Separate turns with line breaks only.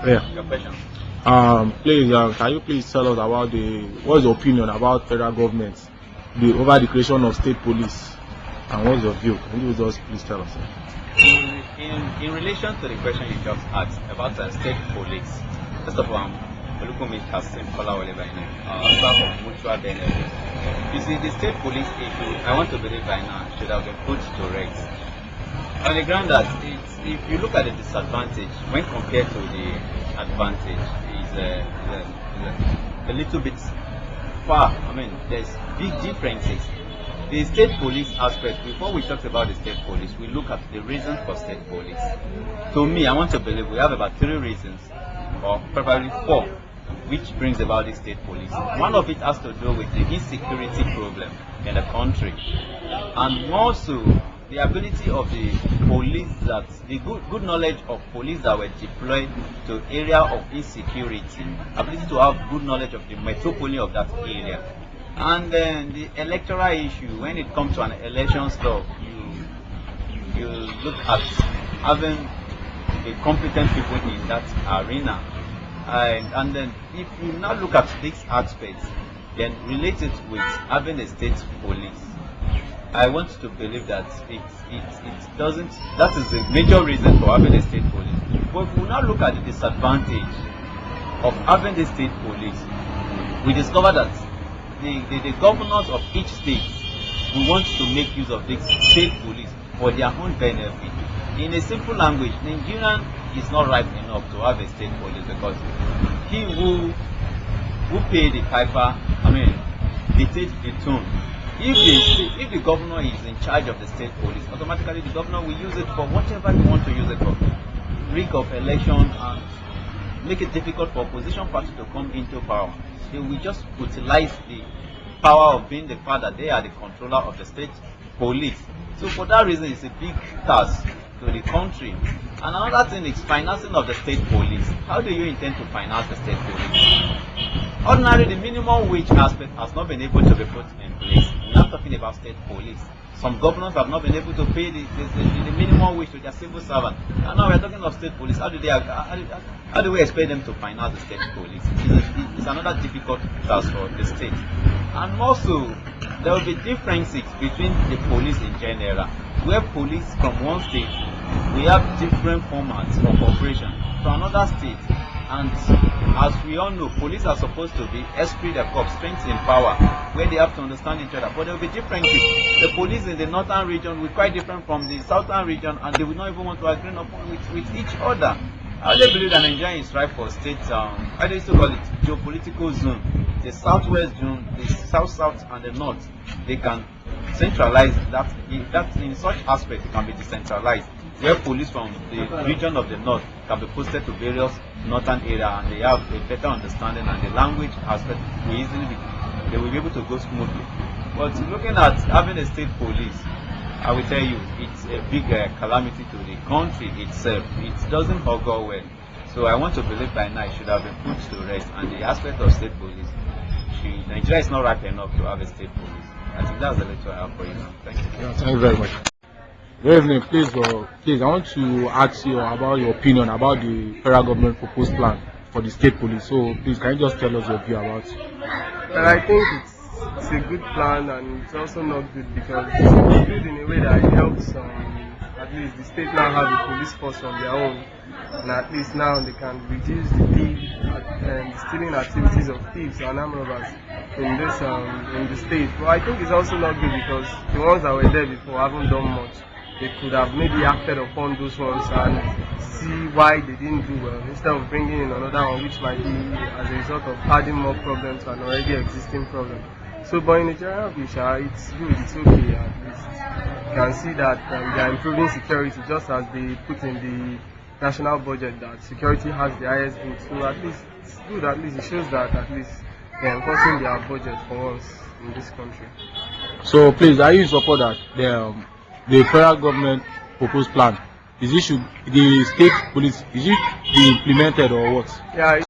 Yeah.
Your question.
Please, can you please tell us about what's your opinion about federal government, over the creation of state police, and what's your view? Can you just please tell us?
In relation to the question you just asked about the state police, first of all, Olukumi Kasim Kolawole by name, staff of mutual benefit. You see, the state police issue, I want to believe by now, should have been put to rest. On the ground that if you look at the disadvantage when compared to the advantage, is a little bit far. I mean, there's big differences. The state police aspect, before we talk about the state police, we look at the reasons for state police. To me, I want to believe we have about 3 reasons, or probably 4, which brings about the state police. One of it has to do with the insecurity problem in the country, and also the ability of the police, that the good knowledge of police that were deployed to area of insecurity, ability to have good knowledge of the metropolis of that area. And then the electoral issue, when it comes to an election stuff, you look at having the competent people in that arena. And then if you now look at these aspects, then relate it with having a state police, I want to believe that it doesn't, that is the major reason for having a state police. But if we now look at the disadvantage of having the state police, we discover that the governors of each state will want to make use of this state police for their own benefit. In a simple language, Nigerian is not ripe enough to have a state police, because he who pay the piper, I mean, dictate the tune. If the governor is in charge of the state police, automatically the governor will use it for whatever he wants to use it for. Rig of election and make it difficult for opposition party to come into power. They will just utilize the power of being the fact that they are the controller of the state police. So for that reason, it's a big task to the country. And another thing is financing of the state police. How do you intend to finance the state police? Ordinarily, the minimum wage aspect has not been able to be put in place. We're not talking about state police. Some governors have not been able to pay the minimum wage to their civil servant. And now we're talking of state police. How do we expect them to finance the state police? It's another difficult task for the state. And also, there will be differences between the police in general. Where police from one state, we have different formats of operation from another state. And as we all know, police are supposed to be esprit de corps, strength in power, where they have to understand each other. But there will be differences. The police in the northern region will be quite different from the southern region, and they will not even want to agree upon with each other. I really believe that Nigeria is ripe for state, I used to call it geopolitical zone. The southwest zone, the south, and the north, they can centralize that in such aspect it can be decentralized, where police from the region of the north can be posted to various northern area, and they have a better understanding, and the language aspect they will be able to go smoothly. But looking at having a state police, I will tell you, it's a big calamity to the country itself. It doesn't augur well. So I want to believe by now it should have been put to rest. And the aspect of state police, Nigeria is not ripe enough to have a state police. I think that's the lecture I have for you now. Thank you.
Yeah, thank you very much. Good evening. Please, I want to ask you about your opinion about the federal government proposed plan for the state police. So please, can you just tell us your view about it?
Well, I think it's a good plan, and it's also not good because it's good in a way that it helps at least the state now have a police force of their own, and at least now they can reduce the stealing activities of thieves and armed robbers in the state. But I think it's also not good because the ones that were there before haven't done much. They could have maybe acted upon those ones and see why they didn't do well, instead of bringing in another one which might be as a result of adding more problems to an already existing problem. So, but in a general view, it's good, it's okay at least. You can see that they are improving security, just as they put in the national budget that security has the highest vote. So at least it's good, at least it shows that at least they are enforcing their budget for once in this country.
So please, are you in support that the federal government proposed plan, the state police, is it be implemented or what?
Yeah.